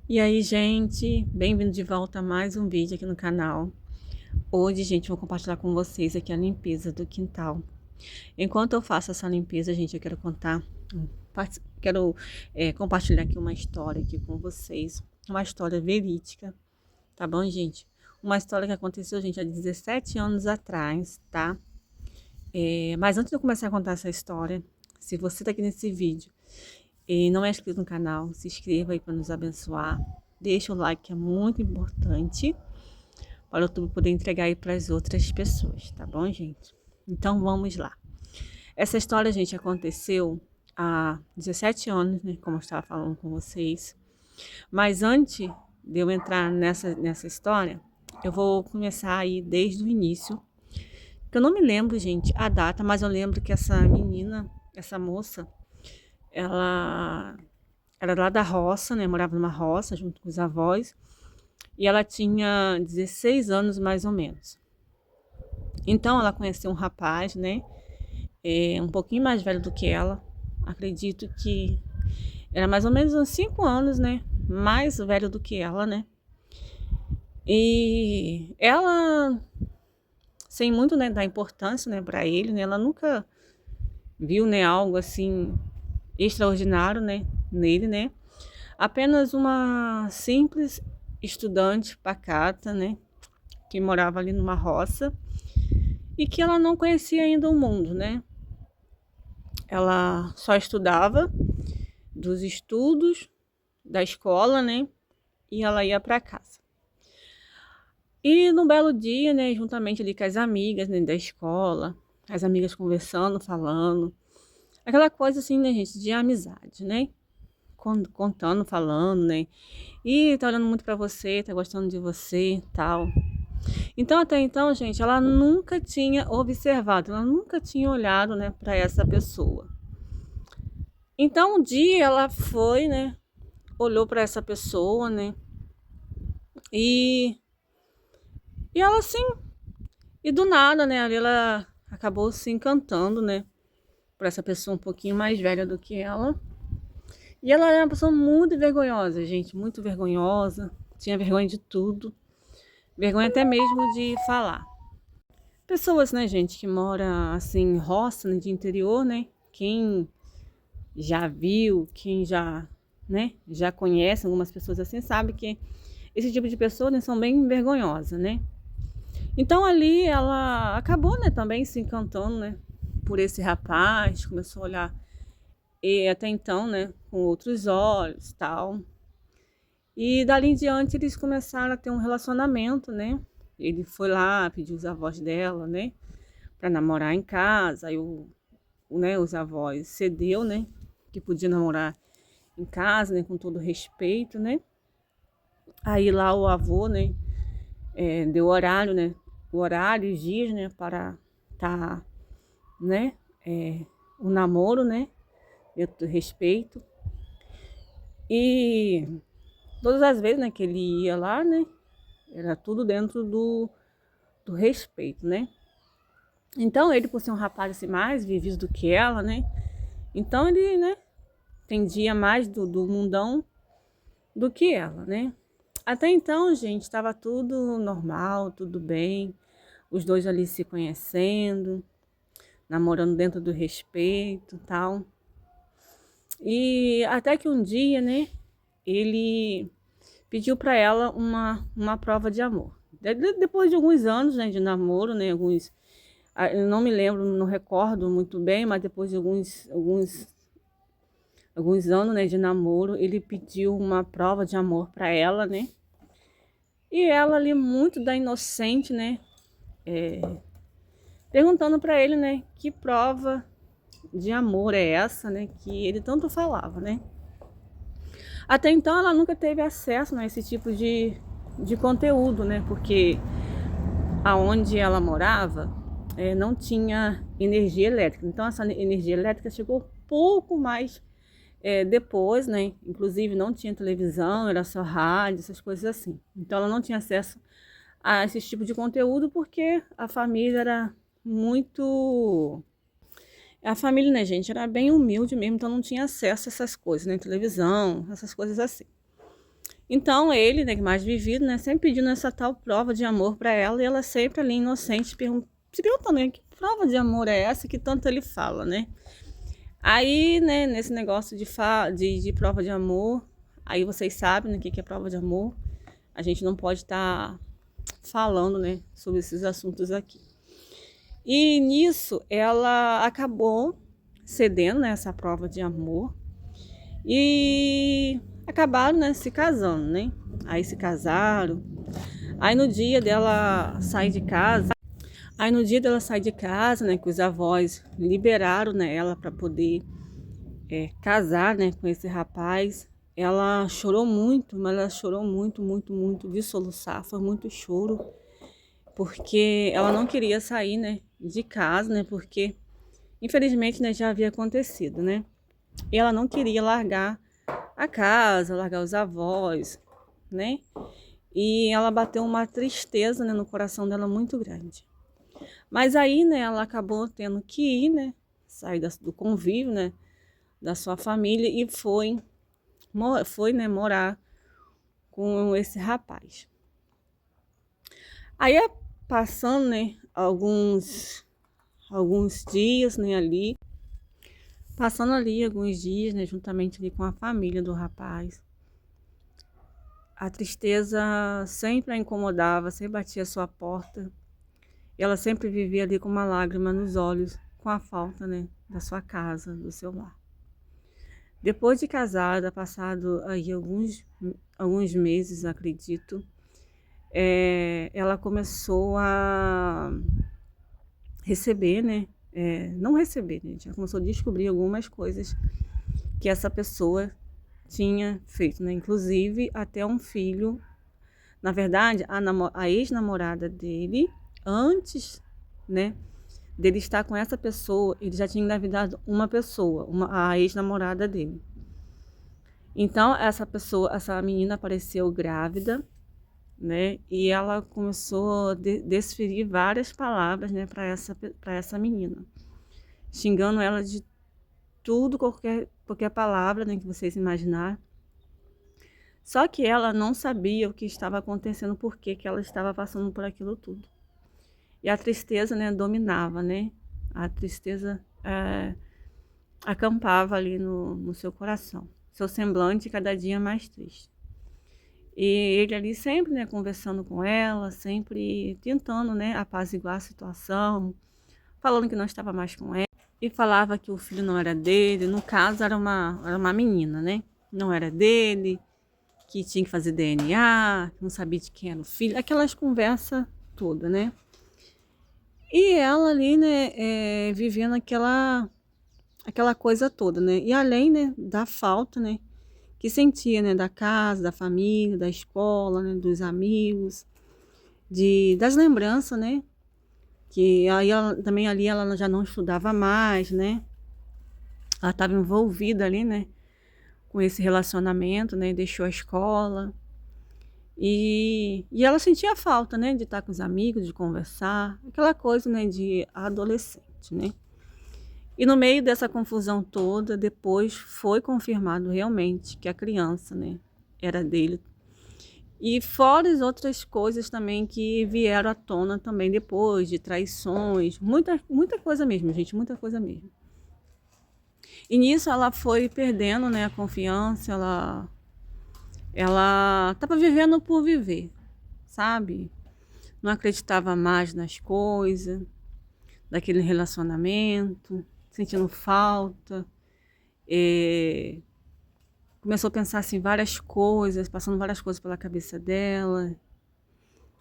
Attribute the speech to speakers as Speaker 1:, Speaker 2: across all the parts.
Speaker 1: E aí, gente, bem-vindo de volta a mais um vídeo aqui no canal. Hoje, gente, vou compartilhar com vocês aqui a limpeza do quintal. Enquanto eu faço essa limpeza, gente, eu quero compartilhar aqui uma história aqui com vocês. Uma história verídica, tá bom, gente? Uma história que aconteceu, gente, há 17 anos atrás, tá? Mas antes de eu começar a contar essa história, se você tá aqui nesse vídeo e não é inscrito no canal, se inscreva aí para nos abençoar. Deixa o like, que é muito importante para o YouTube poder entregar aí para as outras pessoas, tá bom, gente? Então vamos lá. Essa história, gente, aconteceu há 17 anos, né? Como eu estava falando com vocês. Mas antes de eu entrar nessa história, eu vou começar aí desde o início. Que eu não me lembro, gente, a data, mas eu lembro que essa menina, essa moça, ela era lá da roça, né? Morava numa roça junto com os avós. E ela tinha 16 anos mais ou menos. Então ela conheceu um rapaz, né? Um pouquinho mais velho do que ela. Acredito que era mais ou menos uns 5 anos, né? Mais velho do que ela, né? E ela, sem muito, né, dar importância, né, para ele, né? Ela nunca viu, né, algo assim extraordinário, né, nele, né? Apenas uma simples estudante pacata, né, que morava ali numa roça e que ela não conhecia ainda o mundo, né? Ela só estudava dos estudos da escola, né? E ela ia para casa. E num belo dia, né, juntamente ali com as amigas, né, da escola, as amigas conversando, falando, aquela coisa assim, né, gente, de amizade, né? Contando, falando, né? E tá olhando muito para você, tá gostando de você, tal. Então, até então, gente, ela nunca tinha observado, ela nunca tinha olhado, né, para essa pessoa. Então, um dia ela foi, né, olhou para essa pessoa, né, e, e ela assim, e do nada, né, ali ela acabou se encantando, né, por essa pessoa um pouquinho mais velha do que ela. E ela era uma pessoa muito vergonhosa, gente, muito vergonhosa, tinha vergonha de tudo, vergonha até mesmo de falar. Pessoas, né, gente, que mora assim em roça, né, de interior, né, quem já viu, quem já, né, já conhece algumas pessoas assim, sabe que esse tipo de pessoa, né, são bem vergonhosas, né? Então ali ela acabou, né, também se encantando, né, por esse rapaz, começou a olhar e até então, né, com outros olhos, tal. E dali em diante eles começaram a ter um relacionamento, né? Ele foi lá, pediu os avós dela, né, para namorar em casa. Aí né, os avós cedeu, né, que podia namorar em casa, né, com todo respeito, né? Aí lá o avô, né, deu horário, né, o horário e os dias, né, para tá, né, o namoro, né, dentro do respeito. E todas as vezes, né, que ele ia lá, né, era tudo dentro do respeito, né? Então ele, por ser um rapaz assim, mais vivido do que ela, né, então ele, né, entendia mais do mundão do que ela, né? Até então, gente, estava tudo normal, tudo bem. Os dois ali se conhecendo, namorando dentro do respeito, tal. E até que um dia, né, ele pediu para ela uma prova de amor. Depois de alguns anos, né, de namoro, né, eu não me lembro, não recordo muito bem, mas depois de alguns anos, né, de namoro, ele pediu uma prova de amor para ela, né? E ela ali muito da inocente, né, perguntando para ele, né, que prova de amor é essa, né, que ele tanto falava, né? Até então ela nunca teve acesso, né, a esse tipo de conteúdo, né, porque aonde ela morava não tinha energia elétrica. Então essa energia elétrica chegou pouco mais depois, né? Inclusive não tinha televisão, era só rádio, essas coisas assim. Então ela não tinha acesso a esse tipo de conteúdo porque a família era muito. A família, né, gente, era bem humilde mesmo, então não tinha acesso a essas coisas, né? Televisão, essas coisas assim. Então ele, né, que mais vivido, né, sempre pedindo essa tal prova de amor para ela e ela sempre ali inocente se perguntando, né, que prova de amor é essa que tanto ele fala, né? Aí, né, nesse negócio de prova de amor, aí vocês sabem, né, o que é prova de amor. A gente não pode estar falando, né, sobre esses assuntos aqui. E nisso ela acabou cedendo nessa prova de amor e acabaram, né, se casando, né? Aí se casaram. Aí no dia dela sair de casa, né, que os avós liberaram, né, ela para poder casar, né, com esse rapaz. Ela chorou muito, mas ela chorou muito, muito, muito de soluçar, foi muito choro, porque ela não queria sair, né, de casa, né, porque infelizmente, né, já havia acontecido, né? E ela não queria largar a casa, largar os avós, né? E ela bateu uma tristeza, né, no coração dela muito grande. Mas aí, né, ela acabou tendo que ir, né, sair do convívio, né, da sua família e foi, né, morar com esse rapaz. Aí, passando, né, alguns dias, né, ali, passando ali alguns dias, né, juntamente ali com a família do rapaz. A tristeza sempre a incomodava, sempre batia a sua porta. E ela sempre vivia ali com uma lágrima nos olhos, com a falta, né, da sua casa, do seu lar. Depois de casada, passado aí alguns meses, acredito, ela começou a receber, né? Não receber, né? Já começou a descobrir algumas coisas que essa pessoa tinha feito, né? Inclusive até um filho. Na verdade, a ex-namorada dele, antes, né, dele estar com essa pessoa, ele já tinha engravidado uma pessoa, a ex-namorada dele. Então, essa menina apareceu grávida, né, e ela começou a desferir várias palavras, né, para essa menina, xingando ela de tudo, qualquer palavra, né, que vocês imaginar. Só que ela não sabia o que estava acontecendo, por que ela estava passando por aquilo tudo. E a tristeza, né, dominava, né? A tristeza acampava ali no seu coração. Seu semblante cada dia mais triste. E ele ali sempre, né, conversando com ela, sempre tentando, né, apaziguar a situação, falando que não estava mais com ela. E falava que o filho não era dele, no caso era uma menina, né? Não era dele, que tinha que fazer DNA, que não sabia de quem era o filho, aquelas conversas todas, né? E ela ali, né, vivendo aquela coisa toda, né? E além, né, da falta, né, que sentia, né, da casa, da família, da escola, né, dos amigos, das lembranças, né? Que aí também ali ela já não estudava mais, né? Ela estava envolvida ali, né, com esse relacionamento, né? Deixou a escola. E ela sentia falta, né, de estar com os amigos, de conversar, aquela coisa, né, de adolescente, né? E no meio dessa confusão toda, depois foi confirmado realmente que a criança, né, era dele. E fora as outras coisas também que vieram à tona também depois, de traições, muita coisa mesmo, gente, muita coisa mesmo. E nisso ela foi perdendo, né, a confiança, ela estava vivendo por viver, sabe? Não acreditava mais nas coisas, daquele relacionamento, sentindo falta. Começou a pensar assim várias coisas, passando várias coisas pela cabeça dela,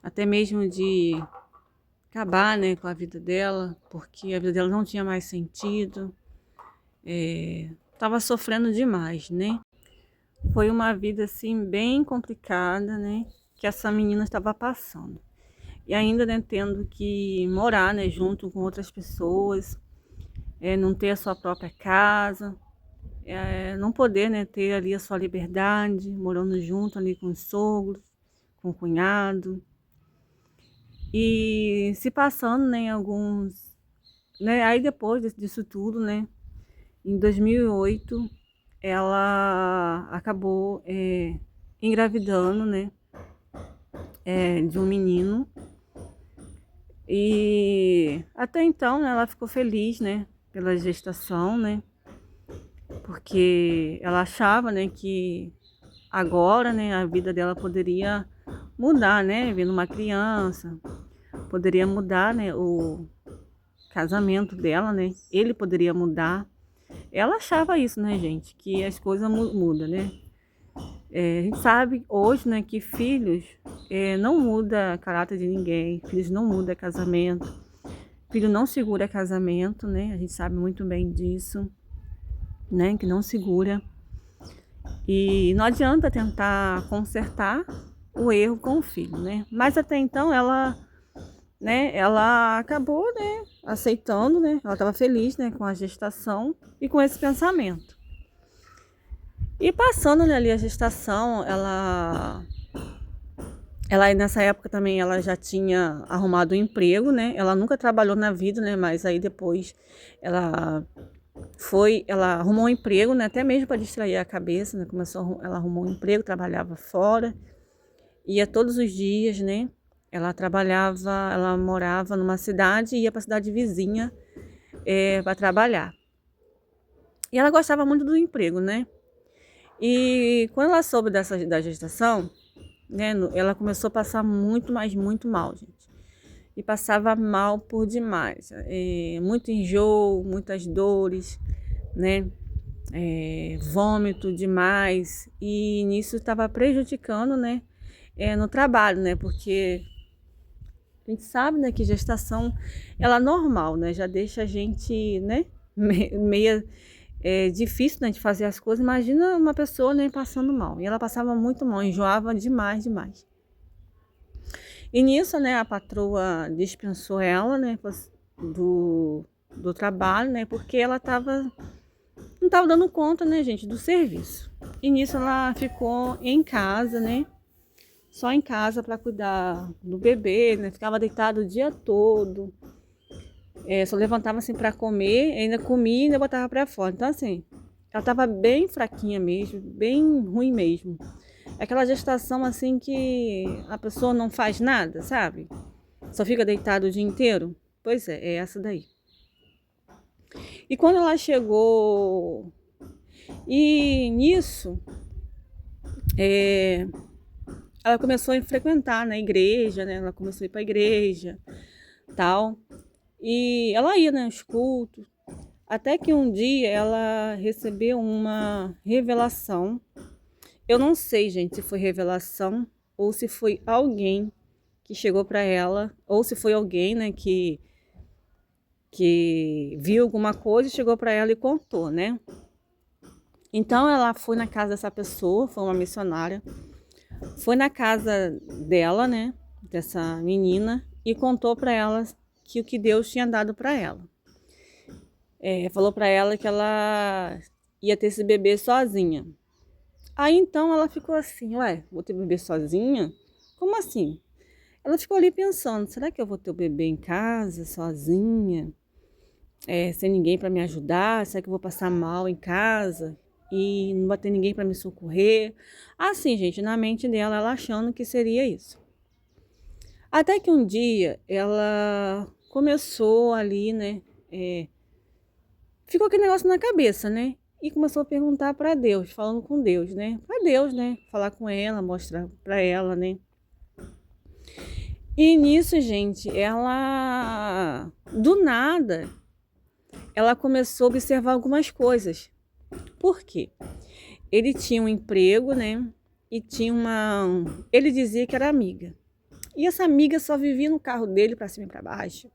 Speaker 1: até mesmo de acabar, né, com a vida dela, porque a vida dela não tinha mais sentido. Estava sofrendo demais, né? Foi uma vida assim bem complicada, né, que essa menina estava passando. E ainda, né, tendo que morar, né, junto com outras pessoas, não ter a sua própria casa, não poder, né, ter ali a sua liberdade, morando junto ali com os sogros, com o cunhado. E se passando, né, alguns, né, aí depois disso tudo, né, em 2008, ela acabou engravidando, né, de um menino. E até então, né, ela ficou feliz, né, pela gestação, né, porque ela achava, né, que agora, né, a vida dela poderia mudar, né, vindo uma criança, poderia mudar, né, o casamento dela, né, ele poderia mudar. Ela achava isso, né, gente, que as coisas mudam, né. A gente sabe hoje, né, que filhos não muda caráter de ninguém, filhos não muda casamento, filho não segura casamento, né, a gente sabe muito bem disso, né, que não segura. E não adianta tentar consertar o erro com o filho, né, mas até então ela, né, ela acabou, né, aceitando, né, ela estava feliz, né, com a gestação e com esse pensamento. E passando, né, ali a gestação, ela nessa época também ela já tinha arrumado um emprego, né? Ela nunca trabalhou na vida, né? Mas aí depois ela arrumou um emprego, né? Até mesmo para distrair a cabeça, né? Ela arrumou um emprego, trabalhava fora, ia todos os dias, né? Ela morava numa cidade e ia para a cidade vizinha para trabalhar. E ela gostava muito do emprego, né? E quando ela soube da gestação, né, ela começou a passar muito, mas muito mal, gente. E passava mal por demais. Muito enjoo, muitas dores, né? Vômito demais. E nisso estava prejudicando, né? No trabalho, né? Porque a gente sabe, né, que gestação, ela é normal, né? Já deixa a gente, né? Meia difícil, né, de fazer as coisas. Imagina uma pessoa, né, passando mal. E ela passava muito mal, enjoava demais, demais. E nisso, né, a patroa dispensou ela, né, do trabalho, né, porque ela não estava dando conta, né, gente, do serviço. E nisso ela ficou em casa, né, só em casa para cuidar do bebê, né, ficava deitada o dia todo. Só levantava assim para comer, ainda comia e ainda botava para fora. Então assim, ela estava bem fraquinha mesmo, bem ruim mesmo. Aquela gestação assim que a pessoa não faz nada, sabe? Só fica deitada o dia inteiro. Pois é essa daí. E quando ela chegou, e nisso, ela começou a frequentar na igreja, né? Ela começou a ir para a igreja, tal. E ela ia, né, aos cultos. Até que um dia ela recebeu uma revelação. Eu não sei, gente, se foi revelação ou se foi alguém que chegou para ela, ou se foi alguém, né, que viu alguma coisa e chegou para ela e contou, né? Então ela foi na casa dessa pessoa, foi uma missionária, foi na casa dela, né, dessa menina, e contou para ela que o que Deus tinha dado para ela. Falou para ela que ela ia ter esse bebê sozinha. Aí então ela ficou assim, ué, vou ter bebê sozinha? Como assim? Ela ficou ali pensando, será que eu vou ter o bebê em casa, sozinha? Sem ninguém para me ajudar? Será que eu vou passar mal em casa? E não vai ter ninguém para me socorrer? Assim, gente, na mente dela, ela achando que seria isso. Até que um dia ela começou ali, né? Ficou aquele negócio na cabeça, né? E começou a perguntar para Deus, falando com Deus, né? Para Deus, né? Falar com ela, mostrar para ela, né? E nisso, gente, ela, do nada, ela começou a observar algumas coisas. Por quê? Ele tinha um emprego, né? E tinha ele dizia que era amiga. E essa amiga só vivia no carro dele para cima e para baixo.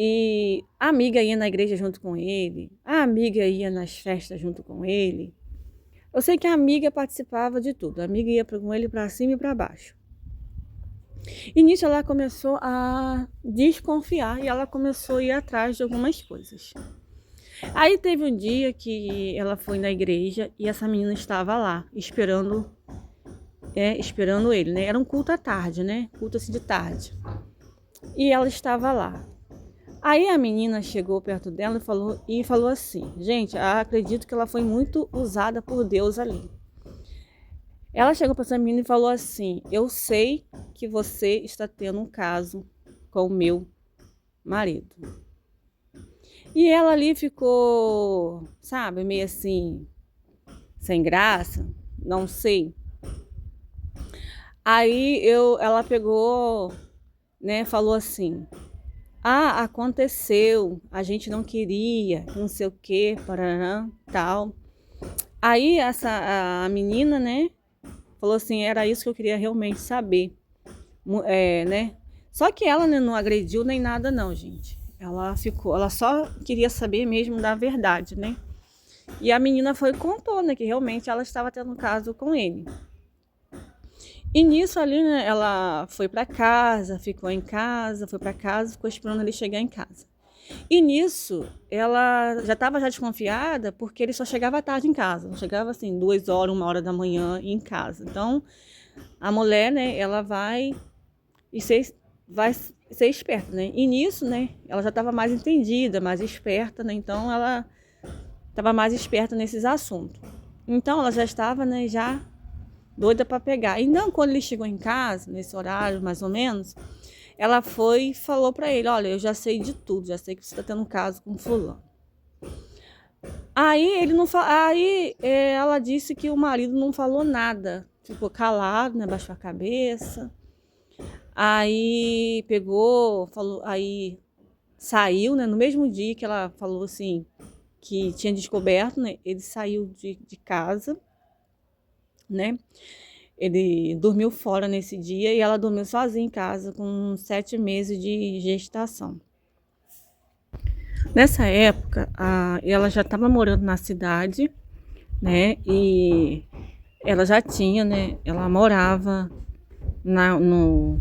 Speaker 1: E a amiga ia na igreja junto com ele, a amiga ia nas festas junto com ele. Eu sei que a amiga participava de tudo, a amiga ia com ele para cima e para baixo. E nisso ela começou a desconfiar e ela começou a ir atrás de algumas coisas. Aí teve um dia que ela foi na igreja e essa menina estava lá, esperando ele, né? Era um culto à tarde, né? Culto assim de tarde. E ela estava lá. Aí a menina chegou perto dela e falou assim, gente, acredito que ela foi muito usada por Deus ali. Ela chegou para essa menina e falou assim: eu sei que você está tendo um caso com o meu marido. E ela ali ficou, sabe, meio assim, sem graça, não sei. Ela pegou, né, falou assim: ah, aconteceu, a gente não queria, não sei o que, parará, tal. Aí a menina, né, falou assim: era isso que eu queria realmente saber, né? Só que ela, né, não agrediu nem nada, não, gente. Ela só queria saber mesmo da verdade, né? E a menina foi e contou, né, que realmente ela estava tendo um caso com ele. E nisso ali, né, ela foi para casa, ficou em casa, foi para casa, ficou esperando ele chegar em casa. E nisso, ela já estava já desconfiada porque ele só chegava tarde em casa. Chegava assim, 2 horas, 1 hora da manhã em casa. Então, a mulher, né, ela vai ser esperta, né? E nisso, né, ela já estava mais entendida, mais esperta, né? Então, ela estava mais esperta nesses assuntos. Então, ela já estava, né, já doida para pegar. Então, quando ele chegou em casa, nesse horário mais ou menos, ela foi e falou para ele: olha, eu já sei de tudo, já sei que você está tendo um caso com fulano. Aí ele não ela disse que o marido não falou nada, ficou calado, né, baixou a cabeça. Aí pegou, falou, aí saiu, né, no mesmo dia que ela falou assim que tinha descoberto, né, ele saiu de casa, né? Ele dormiu fora nesse dia e ela dormiu sozinha em casa com 7 meses de gestação. Nessa época, ela já estava morando na cidade, né? E ela já tinha, né? Ela morava no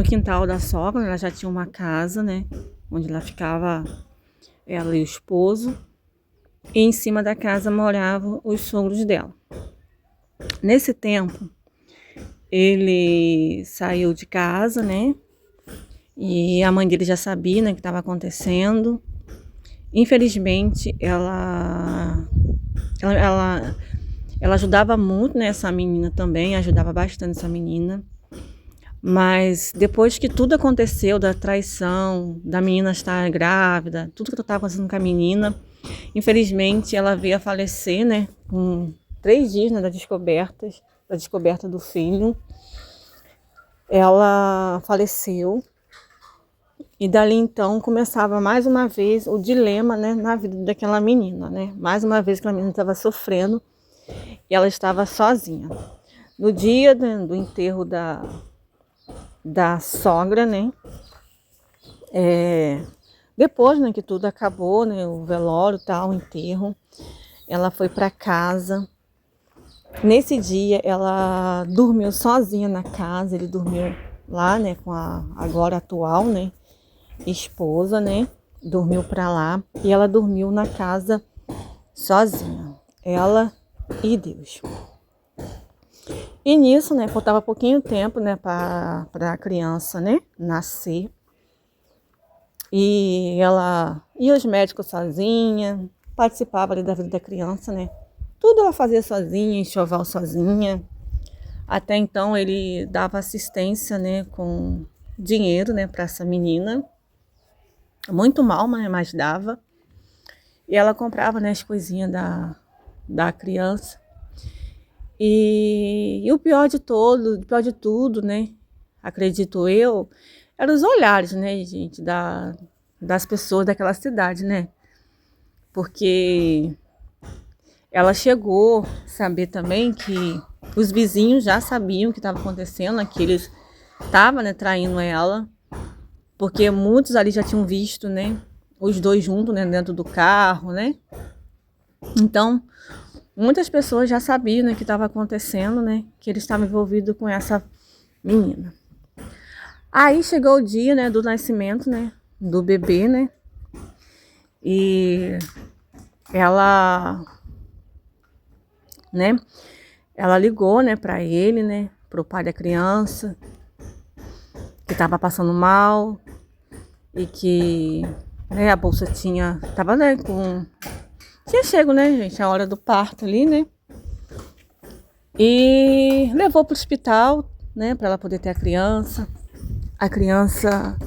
Speaker 1: quintal da sogra, ela já tinha uma casa, né? Onde ela ficava, ela e o esposo. E em cima da casa moravam os sogros dela. Nesse tempo, ele saiu de casa, né? E a mãe dele já sabia, né, o que estava acontecendo. Infelizmente, ela ajudava muito, né, essa menina também, ajudava bastante essa menina. Mas depois que tudo aconteceu, da traição, da menina estar grávida, tudo que estava acontecendo com a menina, infelizmente ela veio a falecer, né, com 3 dias, né, da descoberta do filho. Ela faleceu. E dali então começava mais uma vez o dilema, né, na vida daquela menina, né? Mais uma vez aquela menina estava sofrendo e ela estava sozinha. No dia, né, do enterro da sogra, né? Depois, né, que tudo acabou, né, o velório, tal, o enterro, ela foi para casa. Nesse dia ela dormiu sozinha na casa, ele dormiu lá, né, com a agora atual, né, esposa, né? Dormiu para lá e ela dormiu na casa sozinha, ela e Deus. E nisso, né, faltava pouquinho tempo, né, para a criança, né, nascer. E ela ia aos médicos sozinha, participava ali da vida da criança, né? Tudo ela fazia sozinha, enxoval sozinha. Até então ele dava assistência, né, com dinheiro, né, para essa menina. Muito mal, mas dava. E ela comprava, né, as coisinhas da criança. E o pior de tudo, né, acredito eu, eram os olhares, né, gente, das pessoas daquela cidade, né? Porque ela chegou a saber também que os vizinhos já sabiam o que estava acontecendo, que eles estavam, né, traindo ela. Porque muitos ali já tinham visto, né, os dois juntos, né, dentro do carro, né? Então, muitas pessoas já sabiam, né, que estava acontecendo, né, que eles estavam envolvidos com essa menina. Aí chegou o dia, né, do nascimento, né, do bebê, né? E ela, né, ela ligou, né, para ele, né, pro pai da criança, que estava passando mal e que, né, a bolsa tava, né, tinha chego, né, gente, a hora do parto ali, né, e levou para o hospital, né, para ela poder ter a criança. A criança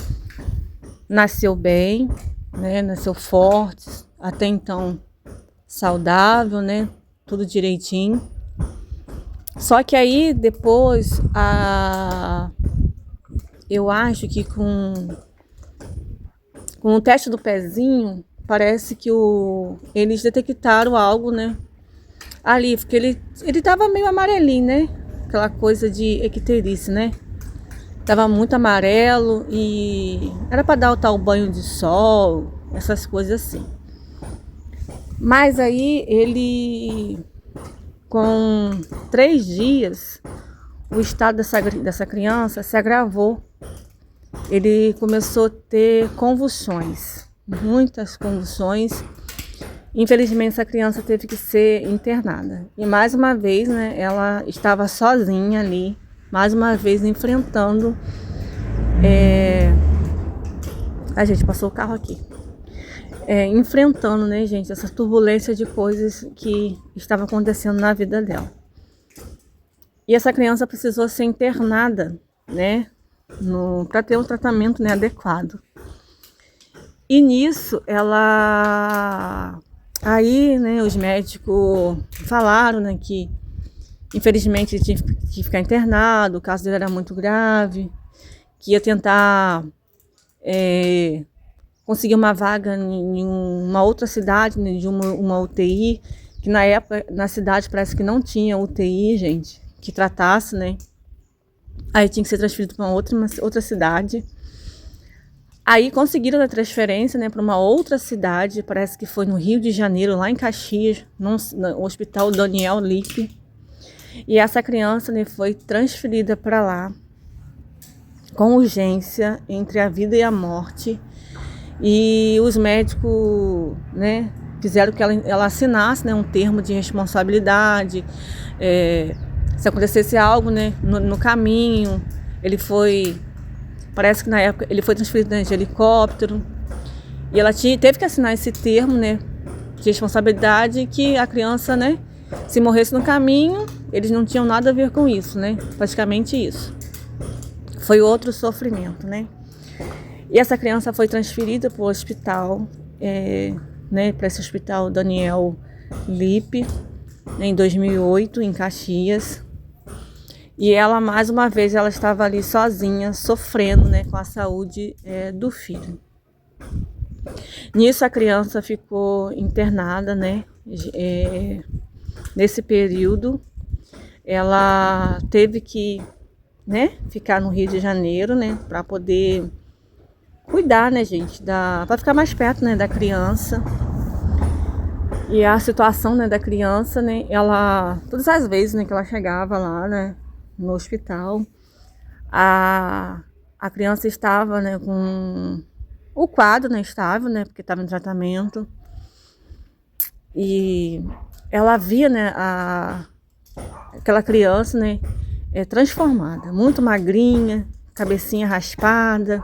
Speaker 1: nasceu bem, né, nasceu forte, até então saudável, né, tudo direitinho. Só que aí depois, eu acho que com o teste do pezinho, parece que eles detectaram algo, né, ali, porque ele tava meio amarelinho, né, aquela coisa de icterícia, né. Tava muito amarelo e era para dar o tal banho de sol, essas coisas assim. Mas aí ele, com 3 dias, o estado dessa criança se agravou. Ele começou a ter convulsões, muitas convulsões. Infelizmente essa criança teve que ser internada. E mais uma vez, né, ela estava sozinha ali, mais uma vez enfrentando. A gente passou o carro aqui. Enfrentando, né, gente, essa turbulência de coisas que estava acontecendo na vida dela. E essa criança precisou ser internada, né, para ter um tratamento, né, adequado. E nisso, aí, né, os médicos falaram, né, que infelizmente ele tinha que ficar internado, o caso dele era muito grave, que ia tentar conseguir uma vaga em uma outra cidade, né, de uma UTI, que na época, na cidade, parece que não tinha UTI, gente, que tratasse, né? Aí tinha que ser transferido para uma outra cidade. Aí conseguiram a transferência, né, para uma outra cidade, parece que foi no Rio de Janeiro, lá em Caxias, no Hospital Daniel Lippe. E essa criança, né, foi transferida para lá com urgência, entre a vida e a morte. E os médicos, né, fizeram que ela assinasse, né, um termo de responsabilidade. Se acontecesse algo, né, no caminho, parece que na época ele foi transferido, né, de helicóptero. E ela teve que assinar esse termo, né, de responsabilidade, que a criança, né, se morresse no caminho, eles não tinham nada a ver com isso, né, praticamente isso. Foi outro sofrimento, né. E essa criança foi transferida para o hospital, né, para esse hospital Daniel Lippe, né, em 2008, em Caxias. E ela, mais uma vez, ela estava ali sozinha, sofrendo, né, com a saúde do filho. Nisso a criança ficou internada, né, nesse período. Ela teve que, né, ficar no Rio de Janeiro, né, para poder cuidar, né, gente, para ficar mais perto, né, da criança. E a situação, né, da criança, né, ela, todas as vezes, né, que ela chegava lá, né, no hospital, a criança estava, né, com o quadro, né, estável, né, porque estava em tratamento. E ela via, né, aquela criança, né, transformada, muito magrinha, cabecinha raspada,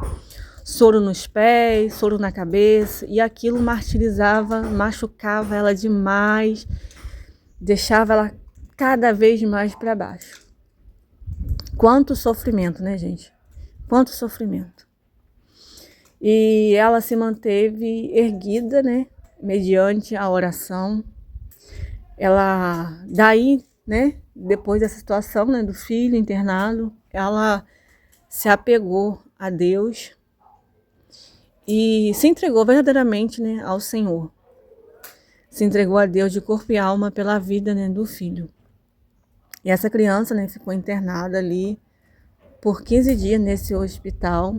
Speaker 1: soro nos pés, soro na cabeça, e aquilo martirizava, machucava ela demais, deixava ela cada vez mais para baixo. Quanto sofrimento, né, gente? Quanto sofrimento. E ela se manteve erguida, né, mediante a oração. Ela, daí, né, depois dessa situação, né, do filho internado, ela se apegou a Deus e se entregou verdadeiramente, né, ao Senhor. Se entregou a Deus de corpo e alma pela vida, né, do filho. E essa criança, né, ficou internada ali por 15 dias nesse hospital.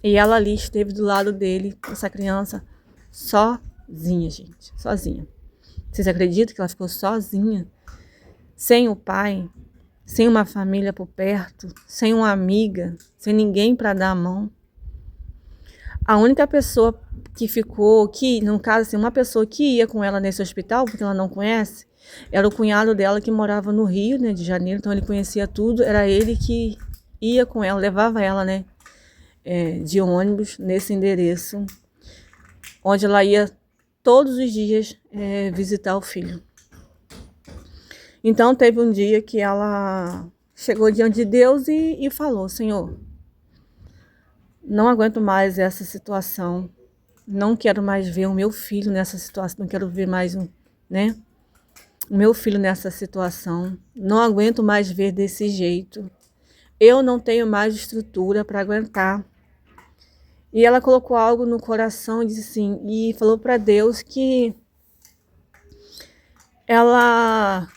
Speaker 1: E ela ali esteve do lado dele, essa criança, sozinha, gente, sozinha. Vocês acreditam que ela ficou sozinha? Sem o pai, sem uma família por perto, sem uma amiga, sem ninguém para dar a mão. A única pessoa que ficou, no caso assim, uma pessoa que ia com ela nesse hospital, porque ela não conhece, era o cunhado dela que morava no Rio, né, de Janeiro, então ele conhecia tudo, era ele que ia com ela, levava ela, né, de ônibus nesse endereço, onde ela ia todos os dias visitar o filho. Então teve um dia que ela chegou diante de Deus e falou: Senhor, não aguento mais essa situação, não quero mais ver o meu filho nessa situação, não quero ver mais né, o meu filho nessa situação, não aguento mais ver desse jeito, eu não tenho mais estrutura para aguentar. E ela colocou algo no coração e disse assim, e falou para Deus que ela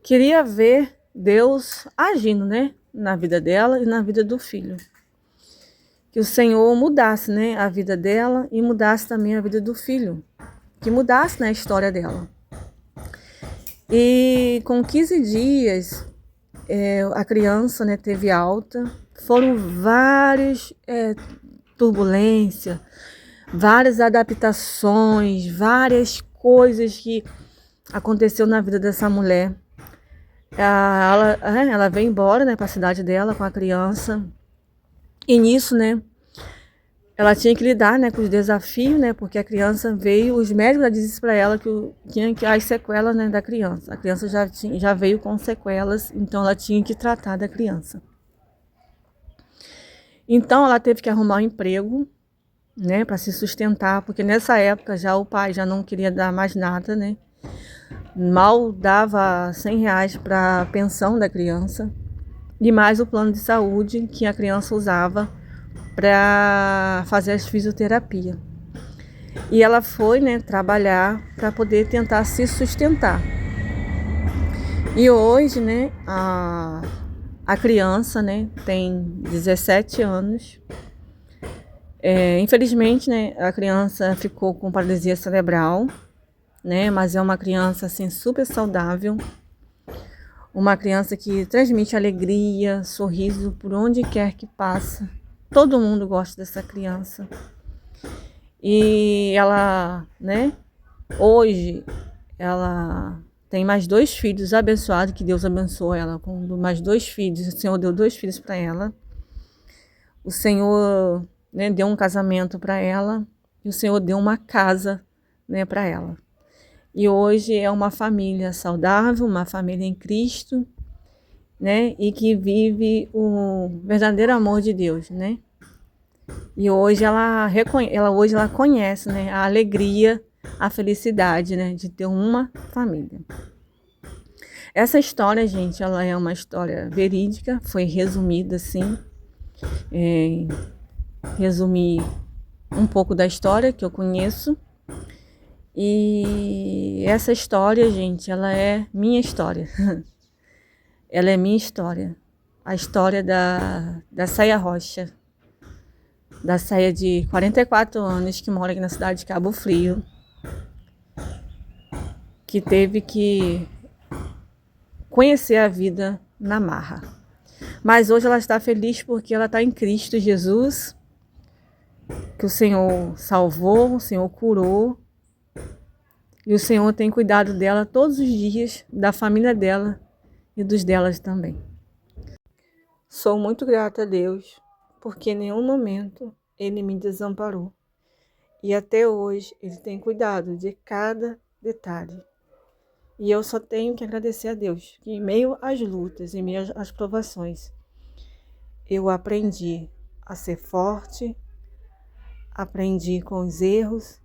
Speaker 1: queria ver Deus agindo, né, na vida dela e na vida do filho. Que o Senhor mudasse, né, a vida dela e mudasse também a vida do filho. Que mudasse, né, a história dela. E com 15 dias, a criança, né, teve alta. Foram várias turbulências, várias adaptações, várias coisas que aconteceu na vida dessa mulher. Ela veio embora, né, para a cidade dela com a criança. E nisso, né, ela tinha que lidar, né, com os desafios, né, porque a criança veio, os médicos já disseram para ela que tinha as sequelas, né, da criança. A criança já veio com sequelas, então ela tinha que tratar da criança. Então ela teve que arrumar um emprego, né, para se sustentar, porque nessa época já o pai já não queria dar mais nada, né, mal dava R$100 para a pensão da criança e mais o plano de saúde que a criança usava para fazer as fisioterapia. E ela foi, né, trabalhar para poder tentar se sustentar. E hoje, né, a criança, né, tem 17 anos. Infelizmente, né, a criança ficou com paralisia cerebral, né, mas é uma criança assim super saudável. Uma criança que transmite alegria, sorriso por onde quer que passa. Todo mundo gosta dessa criança. E ela, né, hoje, ela tem mais 2 filhos abençoados, que Deus abençoou ela com mais 2 filhos. O Senhor deu 2 filhos para ela. O Senhor, né, deu um casamento para ela. E o Senhor deu uma casa, né, para ela. E hoje é uma família saudável, uma família em Cristo, né, e que vive o verdadeiro amor de Deus, né? E hoje ela conhece, né, a alegria, a felicidade, né, de ter uma família. Essa história, gente, ela é uma história verídica, foi resumida assim. Resumi um pouco da história que eu conheço. E essa história, gente, ela é minha história. Ela é minha história. A história da Saia Rocha. Da Saia de 44 anos, que mora aqui na cidade de Cabo Frio. Que teve que conhecer a vida na marra. Mas hoje ela está feliz porque ela está em Cristo Jesus. Que o Senhor salvou, o Senhor curou. E o Senhor tem cuidado dela todos os dias, da família dela e dos delas também. Sou muito grata a Deus, porque em nenhum momento Ele me desamparou. E até hoje Ele tem cuidado de cada detalhe. E eu só tenho que agradecer a Deus, que em meio às lutas, em meio às provações, eu aprendi a ser forte, aprendi com os erros,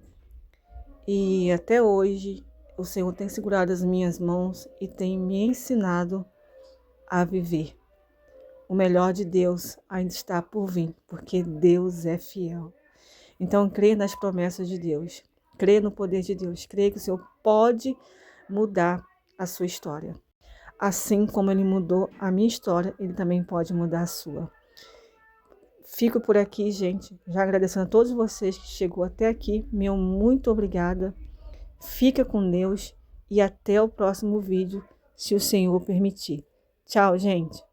Speaker 1: e até hoje o Senhor tem segurado as minhas mãos e tem me ensinado a viver. O melhor de Deus ainda está por vir, porque Deus é fiel. Então, crê nas promessas de Deus, crê no poder de Deus, crê que o Senhor pode mudar a sua história. Assim como Ele mudou a minha história, Ele também pode mudar a sua. Fico por aqui, gente, já agradecendo a todos vocês que chegou até aqui. Meu muito obrigada. Fica com Deus e até o próximo vídeo, se o Senhor permitir. Tchau, gente.